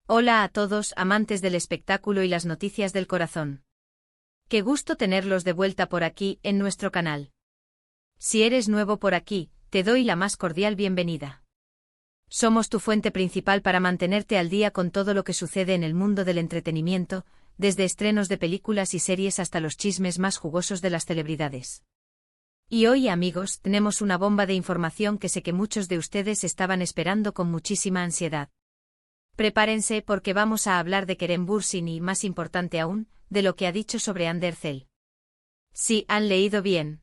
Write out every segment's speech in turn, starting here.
Hola a todos, amantes del espectáculo y las noticias del corazón. Qué gusto tenerlos de vuelta por aquí, en nuestro canal. Si eres nuevo por aquí, te doy la más cordial bienvenida. Somos tu fuente principal para mantenerte al día con todo lo que sucede en el mundo del entretenimiento, desde estrenos de películas y series hasta los chismes más jugosos de las celebridades. Y hoy, amigos, tenemos una bomba de información que sé que muchos de ustedes estaban esperando con muchísima ansiedad. Prepárense porque vamos a hablar de Kerem Bürsin y, más importante aún, de lo que ha dicho sobre Hande Erçel. Sí, han leído bien.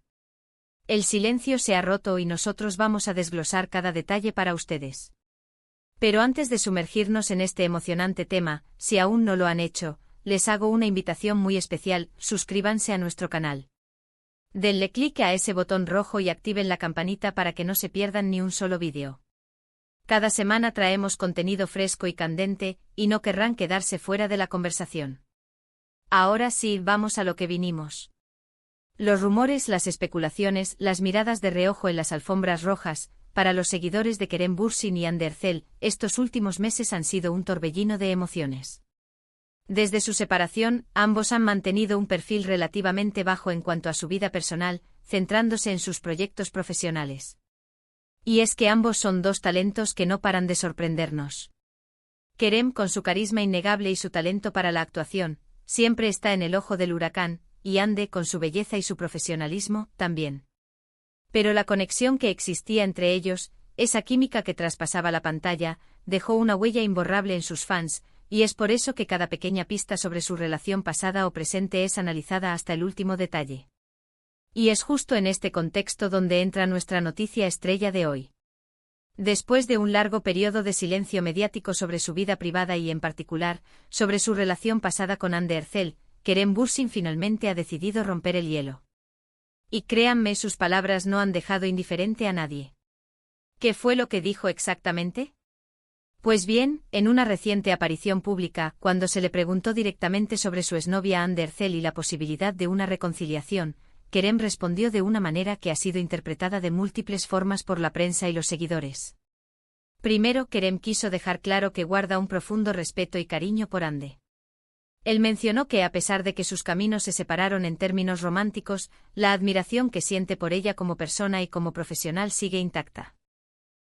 El silencio se ha roto y nosotros vamos a desglosar cada detalle para ustedes. Pero antes de sumergirnos en este emocionante tema, si aún no lo han hecho, les hago una invitación muy especial: suscríbanse a nuestro canal. Denle clic a ese botón rojo y activen la campanita para que no se pierdan ni un solo vídeo. Cada semana traemos contenido fresco y candente, y no querrán quedarse fuera de la conversación. Ahora sí, vamos a lo que vinimos. Los rumores, las especulaciones, las miradas de reojo en las alfombras rojas, para los seguidores de Kerem Bürsin y Hande Erçel, estos últimos meses han sido un torbellino de emociones. Desde su separación, ambos han mantenido un perfil relativamente bajo en cuanto a su vida personal, centrándose en sus proyectos profesionales. Y es que ambos son dos talentos que no paran de sorprendernos. Kerem, con su carisma innegable y su talento para la actuación, siempre está en el ojo del huracán, y Hande, con su belleza y su profesionalismo, también. Pero la conexión que existía entre ellos, esa química que traspasaba la pantalla, dejó una huella imborrable en sus fans, y es por eso que cada pequeña pista sobre su relación pasada o presente es analizada hasta el último detalle. Y es justo en este contexto donde entra nuestra noticia estrella de hoy. Después de un largo periodo de silencio mediático sobre su vida privada y, en particular, sobre su relación pasada con Hande Erçel, Kerem Bürsin finalmente ha decidido romper el hielo. Y créanme, sus palabras no han dejado indiferente a nadie. ¿Qué fue lo que dijo exactamente? Pues bien, en una reciente aparición pública, cuando se le preguntó directamente sobre su exnovia Hande Erçel y la posibilidad de una reconciliación, Kerem respondió de una manera que ha sido interpretada de múltiples formas por la prensa y los seguidores. Primero, Kerem quiso dejar claro que guarda un profundo respeto y cariño por Hande. Él mencionó que, a pesar de que sus caminos se separaron en términos románticos, la admiración que siente por ella como persona y como profesional sigue intacta.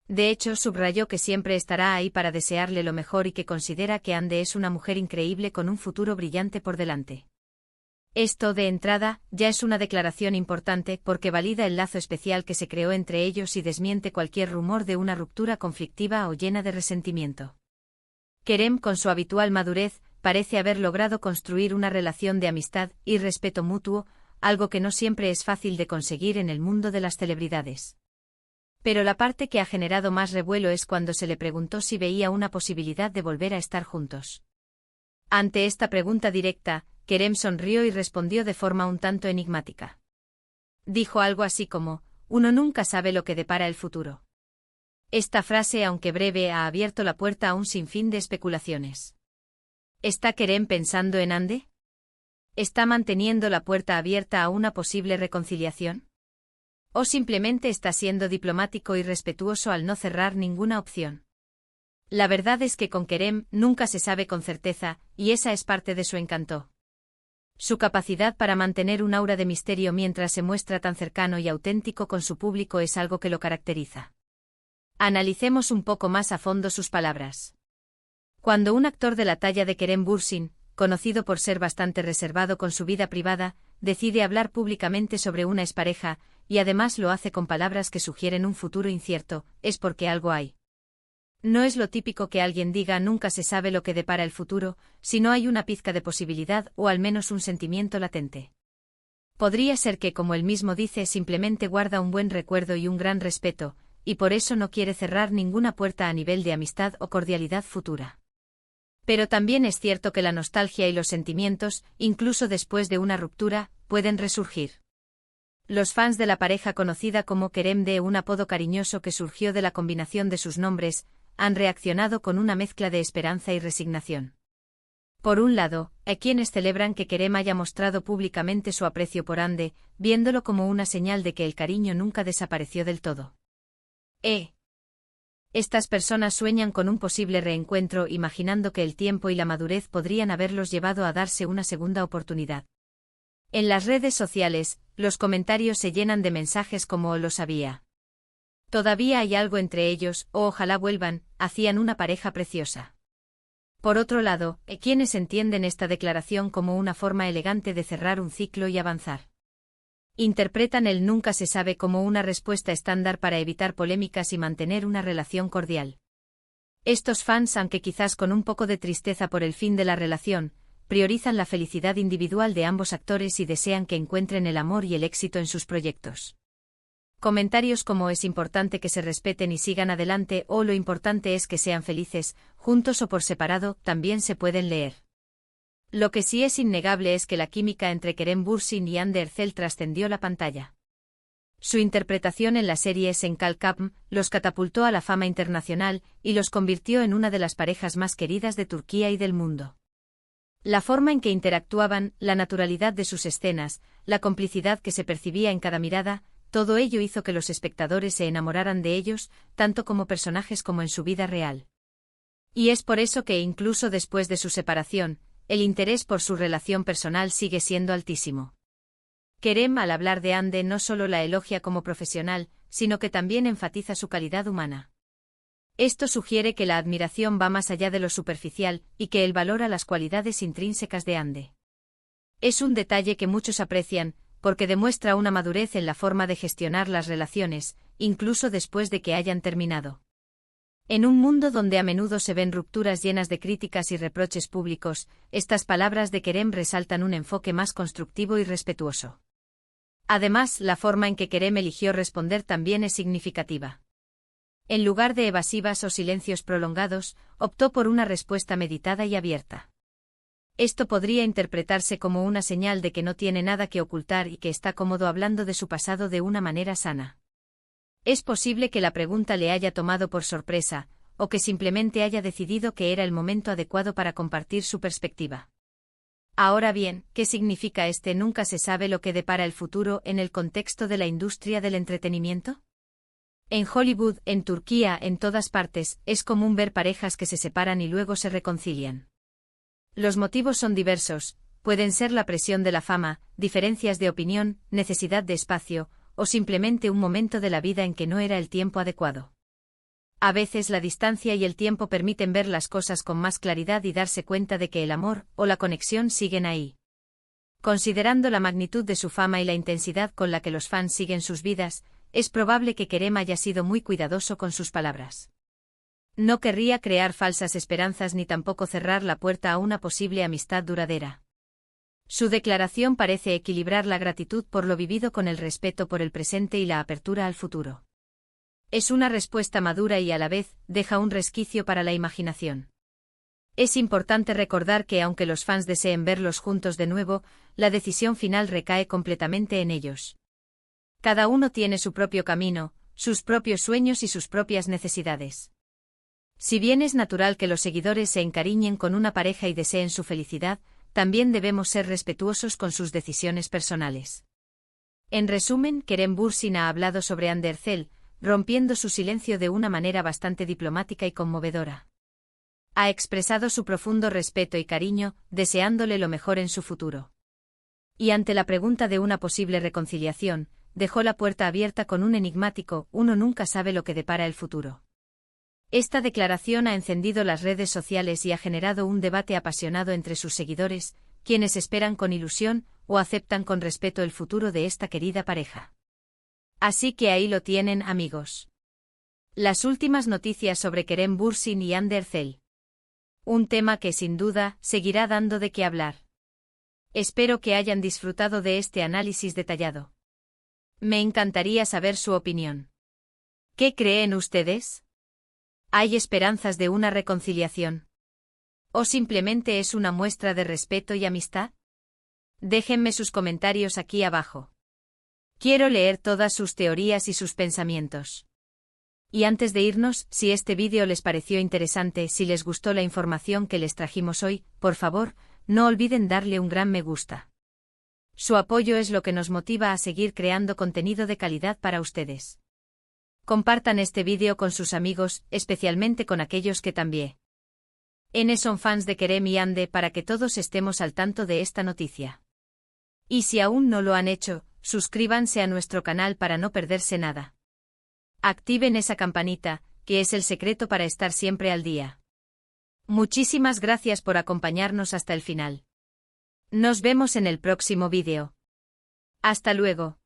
De hecho, subrayó que siempre estará ahí para desearle lo mejor y que considera que Hande es una mujer increíble con un futuro brillante por delante. Esto, de entrada, ya es una declaración importante porque valida el lazo especial que se creó entre ellos y desmiente cualquier rumor de una ruptura conflictiva o llena de resentimiento. Kerem, con su habitual madurez, parece haber logrado construir una relación de amistad y respeto mutuo, algo que no siempre es fácil de conseguir en el mundo de las celebridades. Pero la parte que ha generado más revuelo es cuando se le preguntó si veía una posibilidad de volver a estar juntos. Ante esta pregunta directa, Kerem sonrió y respondió de forma un tanto enigmática. Dijo algo así como: uno nunca sabe lo que depara el futuro. Esta frase, aunque breve, ha abierto la puerta a un sinfín de especulaciones. ¿Está Kerem pensando en Hande? ¿Está manteniendo la puerta abierta a una posible reconciliación? ¿O simplemente está siendo diplomático y respetuoso al no cerrar ninguna opción? La verdad es que con Kerem nunca se sabe con certeza, y esa es parte de su encanto. Su capacidad para mantener un aura de misterio mientras se muestra tan cercano y auténtico con su público es algo que lo caracteriza. Analicemos un poco más a fondo sus palabras. Cuando un actor de la talla de Kerem Bürsin, conocido por ser bastante reservado con su vida privada, decide hablar públicamente sobre una expareja, y además lo hace con palabras que sugieren un futuro incierto, es porque algo hay. No es lo típico que alguien diga nunca se sabe lo que depara el futuro, sino hay una pizca de posibilidad o al menos un sentimiento latente. Podría ser que, como él mismo dice, simplemente guarda un buen recuerdo y un gran respeto, y por eso no quiere cerrar ninguna puerta a nivel de amistad o cordialidad futura. Pero también es cierto que la nostalgia y los sentimientos, incluso después de una ruptura, pueden resurgir. Los fans de la pareja, conocida como Kerem de un apodo cariñoso que surgió de la combinación de sus nombres, han reaccionado con una mezcla de esperanza y resignación. Por un lado, hay quienes celebran que Kerem haya mostrado públicamente su aprecio por Hande, viéndolo como una señal de que el cariño nunca desapareció del todo. Estas personas sueñan con un posible reencuentro imaginando que el tiempo y la madurez podrían haberlos llevado a darse una segunda oportunidad. En las redes sociales, los comentarios se llenan de mensajes como «lo sabía». «Todavía hay algo entre ellos» o «ojalá vuelvan», hacían una pareja preciosa. Por otro lado, quienes entienden esta declaración como una forma elegante de cerrar un ciclo y avanzar. Interpretan el nunca se sabe como una respuesta estándar para evitar polémicas y mantener una relación cordial. Estos fans, aunque quizás con un poco de tristeza por el fin de la relación, priorizan la felicidad individual de ambos actores y desean que encuentren el amor y el éxito en sus proyectos. Comentarios como «es importante que se respeten y sigan adelante» o «lo importante es que sean felices, juntos o por separado», también se pueden leer. Lo que sí es innegable es que la química entre Kerem Bürsin y Hande Erçel trascendió la pantalla. Su interpretación en la serie Sengal Kapm los catapultó a la fama internacional y los convirtió en una de las parejas más queridas de Turquía y del mundo. La forma en que interactuaban, la naturalidad de sus escenas, la complicidad que se percibía en cada mirada, todo ello hizo que los espectadores se enamoraran de ellos, tanto como personajes como en su vida real. Y es por eso que incluso después de su separación, el interés por su relación personal sigue siendo altísimo. Kerem, al hablar de Hande, no solo la elogia como profesional, sino que también enfatiza su calidad humana. Esto sugiere que la admiración va más allá de lo superficial y que él valora las cualidades intrínsecas de Hande. Es un detalle que muchos aprecian, porque demuestra una madurez en la forma de gestionar las relaciones, incluso después de que hayan terminado. En un mundo donde a menudo se ven rupturas llenas de críticas y reproches públicos, estas palabras de Kerem resaltan un enfoque más constructivo y respetuoso. Además, la forma en que Kerem eligió responder también es significativa. En lugar de evasivas o silencios prolongados, optó por una respuesta meditada y abierta. Esto podría interpretarse como una señal de que no tiene nada que ocultar y que está cómodo hablando de su pasado de una manera sana. Es posible que la pregunta le haya tomado por sorpresa, o que simplemente haya decidido que era el momento adecuado para compartir su perspectiva. Ahora bien, ¿qué significa este nunca se sabe lo que depara el futuro en el contexto de la industria del entretenimiento? En Hollywood, en Turquía, en todas partes, es común ver parejas que se separan y luego se reconcilian. Los motivos son diversos, pueden ser la presión de la fama, diferencias de opinión, necesidad de espacio, o simplemente un momento de la vida en que no era el tiempo adecuado. A veces la distancia y el tiempo permiten ver las cosas con más claridad y darse cuenta de que el amor o la conexión siguen ahí. Considerando la magnitud de su fama y la intensidad con la que los fans siguen sus vidas, es probable que Kerem haya sido muy cuidadoso con sus palabras. No querría crear falsas esperanzas ni tampoco cerrar la puerta a una posible amistad duradera. Su declaración parece equilibrar la gratitud por lo vivido con el respeto por el presente y la apertura al futuro. Es una respuesta madura y a la vez deja un resquicio para la imaginación. Es importante recordar que aunque los fans deseen verlos juntos de nuevo, la decisión final recae completamente en ellos. Cada uno tiene su propio camino, sus propios sueños y sus propias necesidades. Si bien es natural que los seguidores se encariñen con una pareja y deseen su felicidad, también debemos ser respetuosos con sus decisiones personales. En resumen, Kerem Bürsin ha hablado sobre Hande Erçel, rompiendo su silencio de una manera bastante diplomática y conmovedora. Ha expresado su profundo respeto y cariño, deseándole lo mejor en su futuro. Y ante la pregunta de una posible reconciliación, dejó la puerta abierta con un enigmático «uno nunca sabe lo que depara el futuro». Esta declaración ha encendido las redes sociales y ha generado un debate apasionado entre sus seguidores, quienes esperan con ilusión o aceptan con respeto el futuro de esta querida pareja. Así que ahí lo tienen, amigos. Las últimas noticias sobre Kerem Bürsin y Hande Erçel. Un tema que sin duda seguirá dando de qué hablar. Espero que hayan disfrutado de este análisis detallado. Me encantaría saber su opinión. ¿Qué creen ustedes? ¿Hay esperanzas de una reconciliación? ¿O simplemente es una muestra de respeto y amistad? Déjenme sus comentarios aquí abajo. Quiero leer todas sus teorías y sus pensamientos. Y antes de irnos, si este vídeo les pareció interesante, si les gustó la información que les trajimos hoy, por favor, no olviden darle un gran me gusta. Su apoyo es lo que nos motiva a seguir creando contenido de calidad para ustedes. Compartan este vídeo con sus amigos, especialmente con aquellos que también son fans de Kerem y Ande para que todos estemos al tanto de esta noticia. Y si aún no lo han hecho, suscríbanse a nuestro canal para no perderse nada. Activen esa campanita, que es el secreto para estar siempre al día. Muchísimas gracias por acompañarnos hasta el final. Nos vemos en el próximo vídeo. Hasta luego.